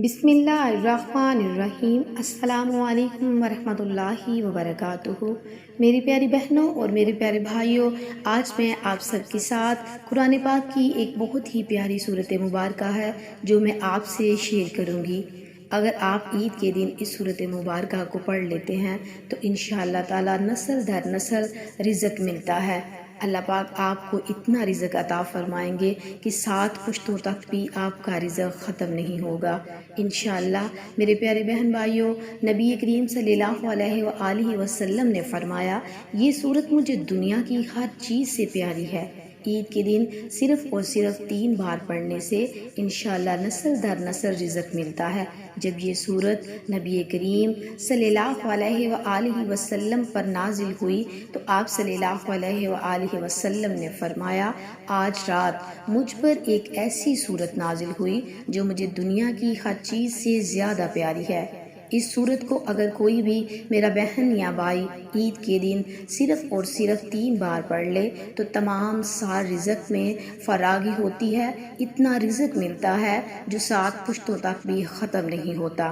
بسم اللہ الرحمن الرحیم۔ السلام علیکم ورحمۃ اللہ وبرکاتہ۔ میری پیاری بہنوں اور میرے پیارے بھائیوں، آج میں آپ سب کے ساتھ قرآن پاک کی ایک بہت ہی پیاری صورت مبارکہ ہے جو میں آپ سے شیئر کروں گی۔ اگر آپ عید کے دن اس صورت مبارکہ کو پڑھ لیتے ہیں تو انشاءاللہ تعالی نسل در نسل رزق ملتا ہے۔ اللہ پاک آپ کو اتنا رزق عطا فرمائیں گے کہ 7 پشتوں تک بھی آپ کا رزق ختم نہیں ہوگا انشاءاللہ۔ میرے پیارے بہن بھائیوں، نبی کریم صلی اللہ علیہ وآلہ وسلم نے فرمایا، یہ صورت مجھے دنیا کی ہر چیز سے پیاری ہے۔ عید کے دن صرف اور صرف 3 بار پڑھنے سے انشاءاللہ نسل در نسل رزق ملتا ہے۔ جب یہ صورت نبی کریم صلی اللہ علیہ وآلہ وسلم پر نازل ہوئی تو آپ صلی اللہ علیہ وآلہ وسلم نے فرمایا، آج رات مجھ پر ایک ایسی صورت نازل ہوئی جو مجھے دنیا کی ہر چیز سے زیادہ پیاری ہے۔ اس صورت کو اگر کوئی بھی میرا بہن یا بھائی عید کے دن صرف اور صرف 3 بار پڑھ لے تو تمام سال رزق میں فراغی ہوتی ہے، اتنا رزق ملتا ہے جو 7 پشتوں تک بھی ختم نہیں ہوتا۔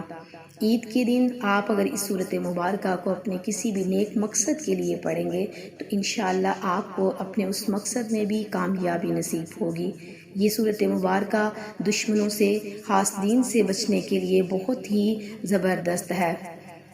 عید کے دن آپ اگر اس صورت مبارکہ کو اپنے کسی بھی نیک مقصد کے لیے پڑھیں گے تو انشاءاللہ آپ کو اپنے اس مقصد میں بھی کامیابی نصیب ہوگی۔ یہ صورت مبارکہ دشمنوں سے، حاسدین سے بچنے کے لیے بہت ہی زبردست ہے۔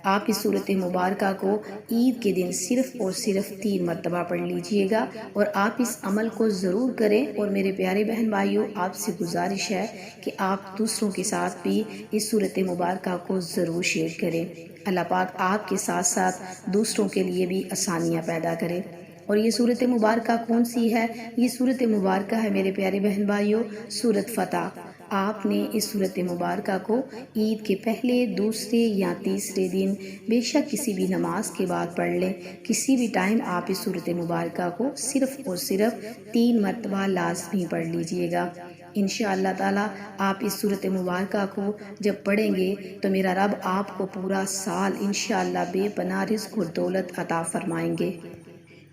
آپ اس صورت مبارکہ کو عید کے دن صرف اور صرف 3 مرتبہ پڑھ لیجئے گا اور آپ اس عمل کو ضرور کریں۔ اور میرے پیارے بہن بھائیوں، آپ سے گزارش ہے کہ آپ دوسروں کے ساتھ بھی اس صورت مبارکہ کو ضرور شیئر کریں۔ اللہ پاک آپ کے ساتھ ساتھ دوسروں کے لیے بھی آسانیاں پیدا کرے۔ اور یہ صورت مبارکہ کون سی ہے؟ یہ صورت مبارکہ ہے میرے پیارے بہن بھائیوں سورۃ فتح۔ آپ نے اس صورت مبارکہ کو عید کے پہلے، دوسرے یا تیسرے دن بے شک کسی بھی نماز کے بعد پڑھ لیں، کسی بھی ٹائم آپ اس صورت مبارکہ کو صرف اور صرف 3 مرتبہ لازمی پڑھ لیجئے گا۔ انشاءاللہ تعالی آپ اس صورت مبارکہ کو جب پڑھیں گے تو میرا رب آپ کو پورا سال انشاءاللہ بے پناہ رزق اور دولت عطا فرمائیں گے۔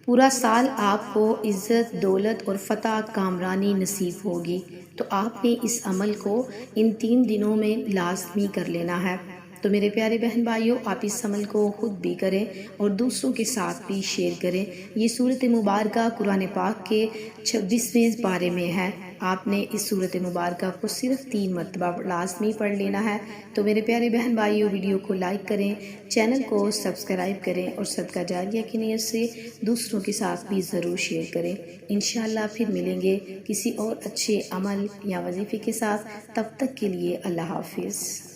پورا سال آپ کو عزت، دولت اور فتح کامرانی نصیب ہوگی۔ تو آپ نے اس عمل کو ان 3 دنوں میں لازمی کر لینا ہے۔ تو میرے پیارے بہن بھائیوں، آپ اس عمل کو خود بھی کریں اور دوسروں کے ساتھ بھی شیئر کریں۔ یہ صورت مبارکہ قرآن پاک کے 26ویں پارے میں ہے۔ آپ نے اس صورت مبارکہ کو صرف 3 مرتبہ لازمی پڑھ لینا ہے۔ تو میرے پیارے بہن بھائیوں، ویڈیو کو لائک کریں، چینل کو سبسکرائب کریں اور صدقہ جاریہ کی نیت سے دوسروں کے ساتھ بھی ضرور شیئر کریں۔ انشاءاللہ پھر ملیں گے کسی اور اچھے عمل یا وظیفے کے ساتھ۔ تب تک کے لیے اللہ حافظ۔